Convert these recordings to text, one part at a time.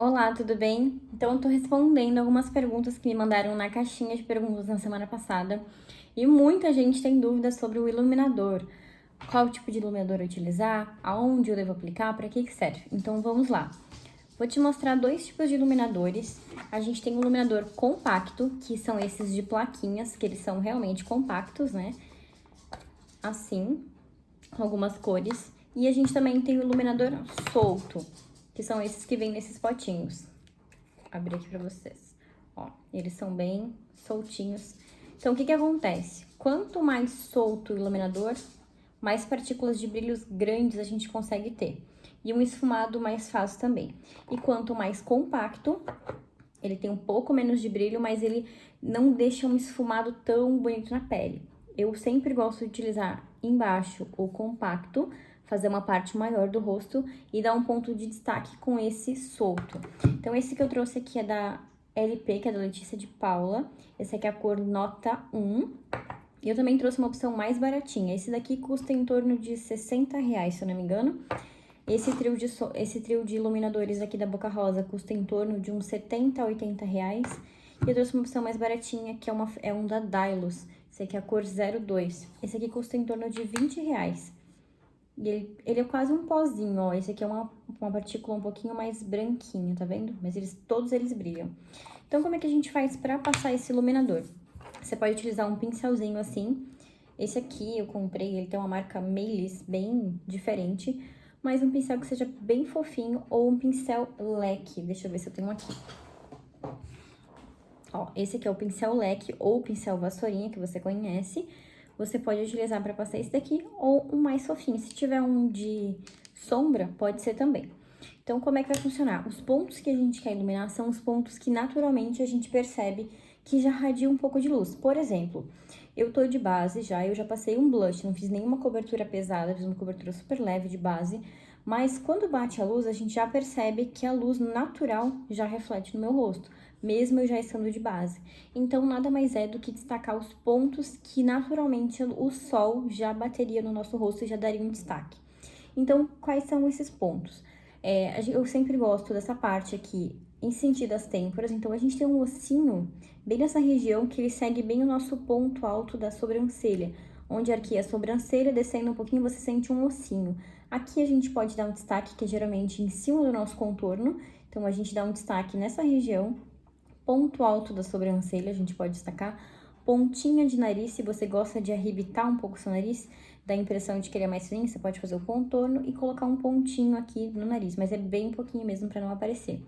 Olá, tudo bem? Então, eu tô respondendo algumas perguntas que me mandaram na caixinha de perguntas na semana passada. E muita gente tem dúvidas sobre o iluminador. Qual tipo de iluminador utilizar? Aonde eu devo aplicar? Para que serve? Então, vamos lá. Vou te mostrar dois tipos de iluminadores. A gente tem o iluminador compacto, que são esses de plaquinhas, que eles são realmente compactos, né? Assim, com algumas cores. E a gente também tem o iluminador solto, que são esses que vêm nesses potinhos. Abrir aqui pra vocês. Ó, eles são bem soltinhos. Então, o que que acontece? Quanto mais solto o iluminador, mais partículas de brilhos grandes a gente consegue ter. E um esfumado mais fácil também. E quanto mais compacto, ele tem um pouco menos de brilho, mas ele não deixa um esfumado tão bonito na pele. Eu sempre gosto de utilizar embaixo o compacto, fazer uma parte maior do rosto e dar um ponto de destaque com esse solto. Então, esse que eu trouxe aqui é da LP, que é da Letícia de Paula. Esse aqui é a cor Nota 1. E eu também trouxe uma opção mais baratinha. Esse daqui custa em torno de R$ 60, se eu não me engano. Esse trio de iluminadores aqui da Boca Rosa custa em torno de uns 70 a 80 reais. E eu trouxe uma opção mais baratinha, que é um da Dylos. Esse aqui é a cor 02. Esse aqui custa em torno de R$ 20. E ele é quase um pozinho, ó. Esse aqui é uma partícula um pouquinho mais branquinha, tá vendo? Mas todos eles brilham. Então, como é que a gente faz pra passar esse iluminador? Você pode utilizar um pincelzinho assim. Esse aqui eu comprei, ele tem uma marca Melis bem diferente, mas um pincel que seja bem fofinho ou um pincel leque. Deixa eu ver se eu tenho um aqui. Ó, esse aqui é o pincel leque ou pincel vassourinha que você conhece. Você pode utilizar para passar esse daqui ou um mais fofinho. Se tiver um de sombra, pode ser também. Então, como é que vai funcionar? Os pontos que a gente quer iluminar são os pontos que naturalmente a gente percebe que já radia um pouco de luz. Por exemplo, eu tô de base já, eu já passei um blush, não fiz nenhuma cobertura pesada, fiz uma cobertura super leve de base, mas quando bate a luz, a gente já percebe que a luz natural já reflete no meu rosto, mesmo eu já estando de base. Então, nada mais é do que destacar os pontos que naturalmente o sol já bateria no nosso rosto e já daria um destaque. Então, quais são esses pontos? Eu sempre gosto dessa parte aqui, em sentido às têmporas. Então, a gente tem um ossinho bem nessa região que ele segue bem o nosso ponto alto da sobrancelha. Onde arqueia a sobrancelha, descendo um pouquinho, você sente um ossinho. Aqui a gente pode dar um destaque, que é geralmente em cima do nosso contorno. Então, a gente dá um destaque nessa região. Ponto alto da sobrancelha, a gente pode destacar. Pontinha de nariz, se você gosta de arrebitar um pouco o seu nariz, dá a impressão de que ele é mais fininho, você pode fazer o contorno e colocar um pontinho aqui no nariz, mas é bem pouquinho mesmo para não aparecer.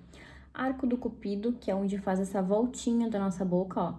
Arco do cupido, que é onde faz essa voltinha da nossa boca, ó.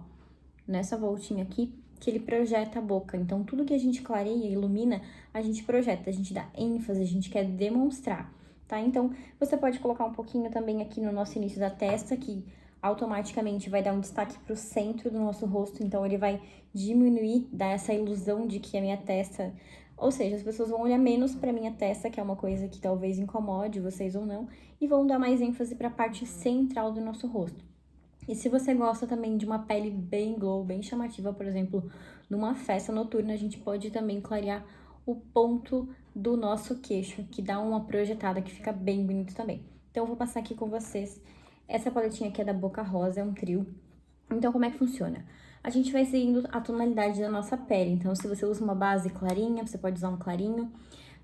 Nessa voltinha aqui, que ele projeta a boca. Então, tudo que a gente clareia, ilumina, a gente projeta, a gente dá ênfase, a gente quer demonstrar, tá? Então, você pode colocar um pouquinho também aqui no nosso início da testa, que automaticamente vai dar um destaque pro centro do nosso rosto, então ele vai diminuir, dar essa ilusão de que a minha testa, ou seja, as pessoas vão olhar menos pra minha testa, que é uma coisa que talvez incomode vocês ou não, e vão dar mais ênfase pra parte central do nosso rosto. E se você gosta também de uma pele bem glow, bem chamativa, por exemplo, numa festa noturna, a gente pode também clarear o ponto do nosso queixo, que dá uma projetada que fica bem bonito também. Então, eu vou passar aqui com vocês. Essa paletinha aqui é da Boca Rosa, é um trio. Então, como é que funciona? A gente vai seguindo a tonalidade da nossa pele. Então, se você usa uma base clarinha, você pode usar um clarinho.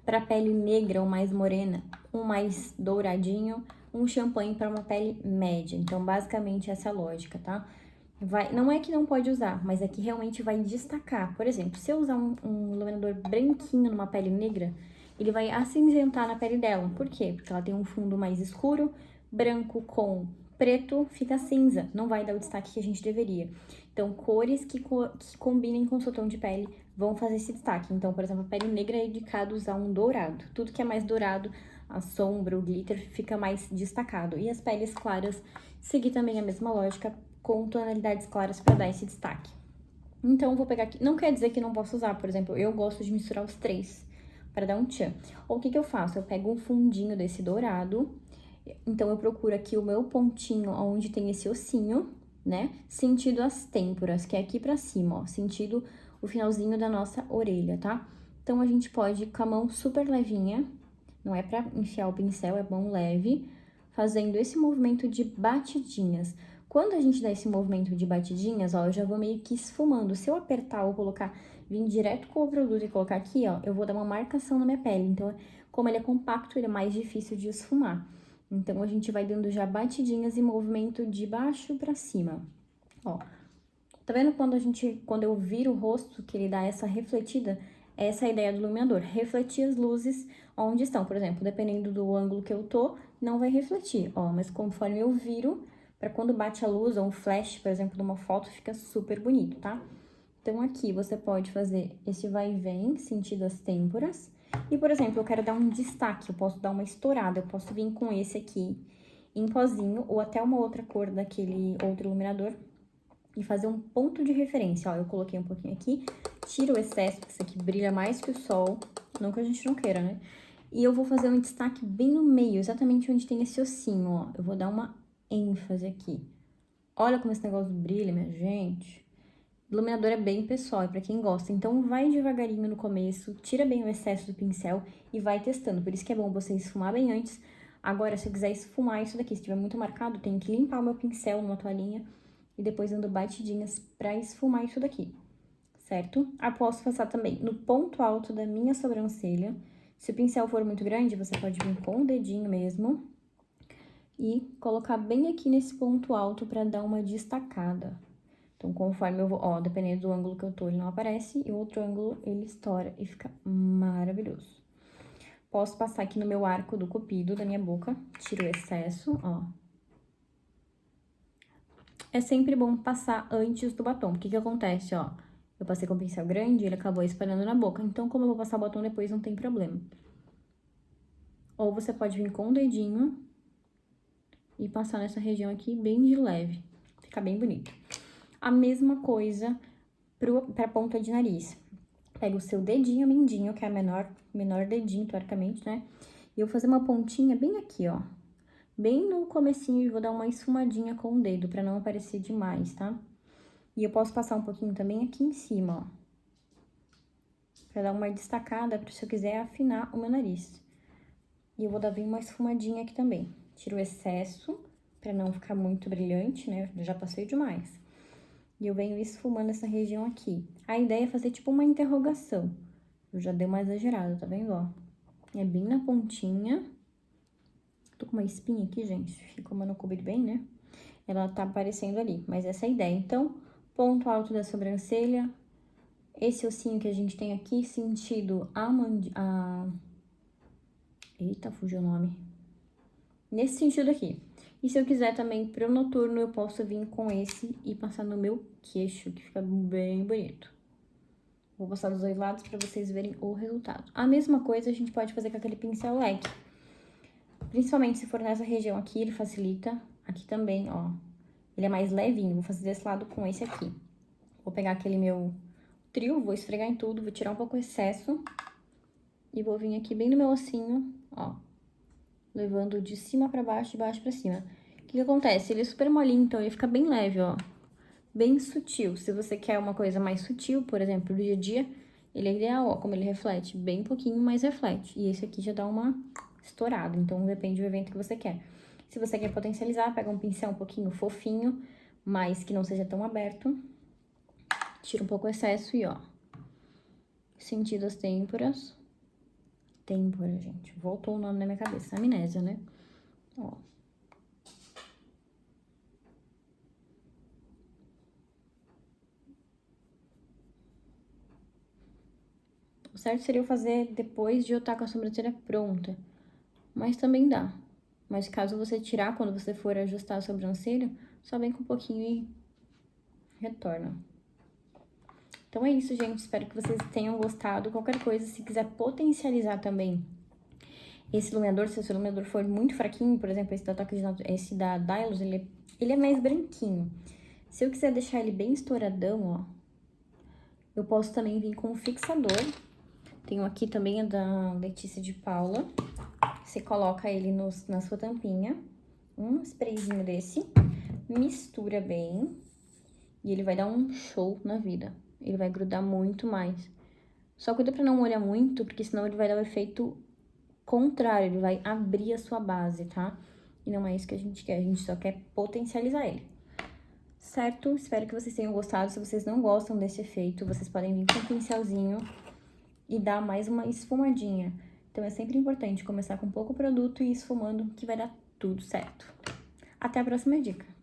Para pele negra ou mais morena, um mais douradinho, um champanhe para uma pele média. Então, basicamente, essa é a lógica, tá? Não é que não pode usar, mas é que realmente vai destacar. Por exemplo, se eu usar um iluminador branquinho numa pele negra, ele vai acinzentar na pele dela. Por quê? Porque ela tem um fundo mais escuro, branco com preto fica cinza, não vai dar o destaque que a gente deveria. Então, cores que combinem com o seu tom de pele vão fazer esse destaque. Então, por exemplo, a pele negra é indicado usar um dourado. Tudo que é mais dourado, a sombra, o glitter, fica mais destacado. E as peles claras, seguir também a mesma lógica, com tonalidades claras para dar esse destaque. Então, vou pegar aqui. Não quer dizer que não posso usar, por exemplo, eu gosto de misturar os três para dar um tchan. Ou o que eu faço? Eu pego um fundinho desse dourado, então eu procuro aqui o meu pontinho onde tem esse ossinho, né? Sentido as têmporas, que é aqui pra cima, ó, sentido o finalzinho da nossa orelha, tá? Então, a gente pode, com a mão super levinha, não é pra enfiar o pincel, é mão leve, fazendo esse movimento de batidinhas. Quando a gente dá esse movimento de batidinhas, ó, eu já vou meio que esfumando. Se eu apertar ou colocar, vir direto com o produto e colocar aqui, ó, eu vou dar uma marcação na minha pele. Então, como ele é compacto, ele é mais difícil de esfumar. Então, a gente vai dando já batidinhas e movimento de baixo pra cima. Ó, tá vendo quando eu viro o rosto, que ele dá essa refletida? Essa é a ideia do iluminador, refletir as luzes onde estão. Por exemplo, dependendo do ângulo que eu tô, não vai refletir, ó. Mas conforme eu viro, pra quando bate a luz ou um flash, por exemplo, de uma foto, fica super bonito, tá? Então, aqui você pode fazer esse vai e vem, sentido as têmporas. E, por exemplo, eu quero dar um destaque, eu posso dar uma estourada, eu posso vir com esse aqui em pozinho ou até uma outra cor daquele outro iluminador e fazer um ponto de referência. Ó, eu coloquei um pouquinho aqui, tiro o excesso, porque isso aqui brilha mais que o sol, não que a gente não queira, né? E eu vou fazer um destaque bem no meio, exatamente onde tem esse ossinho, ó. Eu vou dar uma ênfase aqui. Olha como esse negócio brilha, minha gente. Iluminador é bem pessoal, é pra quem gosta. Então, vai devagarinho no começo, tira bem o excesso do pincel e vai testando. Por isso que é bom você esfumar bem antes. Agora, se eu quiser esfumar isso daqui, se tiver muito marcado, tenho que limpar o meu pincel numa toalhinha e depois dando batidinhas pra esfumar isso daqui, certo? Posso passar também no ponto alto da minha sobrancelha. Se o pincel for muito grande, você pode vir com o dedinho mesmo e colocar bem aqui nesse ponto alto pra dar uma destacada. Então, conforme eu vou, ó, dependendo do ângulo que eu tô, ele não aparece, e o outro ângulo ele estoura e fica maravilhoso. Posso passar aqui no meu arco do cupido da minha boca, tiro o excesso, ó. É sempre bom passar antes do batom. O que que acontece, ó? Eu passei com o pincel grande, ele acabou espalhando na boca. Então, como eu vou passar o batom depois, não tem problema. Ou você pode vir com o dedinho e passar nessa região aqui bem de leve. Fica bem bonito. A mesma coisa pra ponta de nariz. Pega o seu dedinho mindinho, que é o menor dedinho, teoricamente, né? E eu vou fazer uma pontinha bem aqui, ó. Bem no comecinho e vou dar uma esfumadinha com o dedo, pra não aparecer demais, tá? E eu posso passar um pouquinho também aqui em cima, ó. Pra dar uma destacada, pra se eu quiser afinar o meu nariz. E eu vou dar bem uma esfumadinha aqui também. Tiro o excesso, pra não ficar muito brilhante, né? Eu já passei demais. E eu venho esfumando essa região aqui. A ideia é fazer tipo uma interrogação. Eu já dei uma exagerada, tá vendo, ó? É bem na pontinha. Tô com uma espinha aqui, gente. Como eu não cobri bem, né? Ela tá aparecendo ali, mas essa é a ideia. Então, ponto alto da sobrancelha. Esse ossinho que a gente tem aqui, sentido Eita, fugiu o nome. Nesse sentido aqui. E se eu quiser também pro noturno, eu posso vir com esse e passar no meu queixo, que fica bem bonito. Vou passar dos dois lados pra vocês verem o resultado. A mesma coisa a gente pode fazer com aquele pincel leque. Principalmente se for nessa região aqui, ele facilita. Aqui também, ó. Ele é mais levinho. Vou fazer desse lado com esse aqui. Vou pegar aquele meu trio, vou esfregar em tudo, vou tirar um pouco o excesso. E vou vir aqui bem no meu ossinho, ó. Levando de cima pra baixo, de baixo pra cima. O que acontece? Ele é super molinho, então ele fica bem leve, ó. Bem sutil. Se você quer uma coisa mais sutil, por exemplo, do dia a dia, ele é ideal, ó, como ele reflete bem pouquinho, mas reflete. E esse aqui já dá uma estourada, então depende do evento que você quer. Se você quer potencializar, pega um pincel um pouquinho fofinho, mas que não seja tão aberto. Tira um pouco o excesso e, ó, sentido as têmporas. Têmpora, gente. Voltou o nome na minha cabeça. Amnésia, né? Ó. O certo seria eu fazer depois de eu estar com a sobrancelha pronta. Mas também dá. Mas caso você tirar, quando você for ajustar a sobrancelha, só vem com um pouquinho e retorna. Então é isso, gente. Espero que vocês tenham gostado. Qualquer coisa, se quiser potencializar também esse iluminador, se o seu iluminador for muito fraquinho, por exemplo, esse da Dylos, ele é mais branquinho. Se eu quiser deixar ele bem estouradão, ó, eu posso também vir com um fixador. Tenho aqui também a da Letícia de Paula. Você coloca ele na sua tampinha, um sprayzinho desse, mistura bem e ele vai dar um show na vida. Ele vai grudar muito mais. Só cuida pra não molhar muito, porque senão ele vai dar o efeito contrário, ele vai abrir a sua base, tá? E não é isso que a gente quer, a gente só quer potencializar ele. Certo? Espero que vocês tenham gostado. Se vocês não gostam desse efeito, vocês podem vir com um pincelzinho e dar mais uma esfumadinha. Então, é sempre importante começar com pouco produto e ir esfumando, que vai dar tudo certo. Até a próxima dica!